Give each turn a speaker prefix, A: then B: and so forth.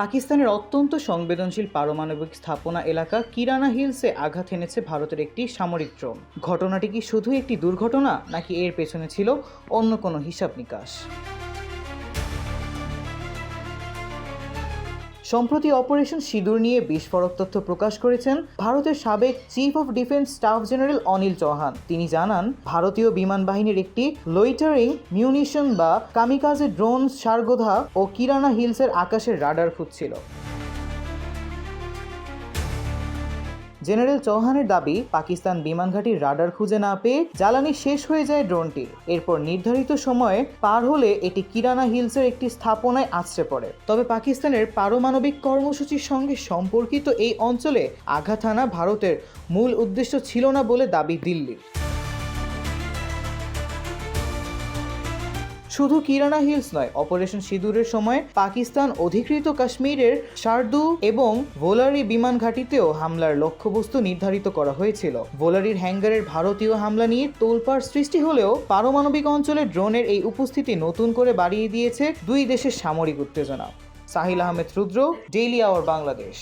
A: পাকিস্তানের অত্যন্ত সংবেদনশীল পারমাণবিক স্থাপনা এলাকা কিরানা হিলসে আঘাত এনেছে ভারতের একটি সামরিক ড্রোন। ঘটনাটি কি শুধু একটি দুর্ঘটনা, নাকি এর পেছনে ছিল অন্য কোনো হিসাব নিকাশ? সম্প্রতি অপারেশন সিঁদুর নিয়ে বিস্ফোরক তথ্য প্রকাশ করেছেন ভারতের সাবেক chief of defence staff general Anil Chauhan. তিনি জানান, ভারতীয় বিমান বাহিনীর একটি লোইটারিং মিউনিশন বা কামিকাজে ড্রোন সারগোধা ও কিরানা হিলসের আকাশের রাডার খুঁজছিল। জেনারেল চৌহানের দাবি, পাকিস্তান বিমান ঘাঁটির রাডার খুঁজে না পেয়ে জ্বালানি শেষ হয়ে যায় ড্রোনটি। এরপর নির্ধারিত সময়ে পার হলে এটি কিরানা হিলসের একটি স্থাপনায় আছড়ে পড়ে। তবে পাকিস্তানের পারমাণবিক কর্মসূচির সঙ্গে সম্পর্কিত এই অঞ্চলে আঘাত হানা ভারতের মূল উদ্দেশ্য ছিল না বলে দাবি দিল্লির। শুধু কিরানা হিলস নয়, অপারেশন সিঁদুরের সময় পাকিস্তান অধিকৃত কাশ্মীরের শারদু এবং ভোলারি বিমান ঘাঁটিতেও হামলার লক্ষ্যবস্তু নির্ধারিত করা হয়েছিল। ভোলারির হ্যাঙ্গারের ভারতীয় হামলা নিয়ে তোলপাড় সৃষ্টি হলেও পারমাণবিক অঞ্চলে ড্রোনের এই উপস্থিতি নতুন করে বাড়িয়ে দিয়েছে দুই দেশের সামরিক উত্তেজনা। সাহিল আহমেদ রুদ্র, ডেইলি আওয়ার, বাংলাদেশ।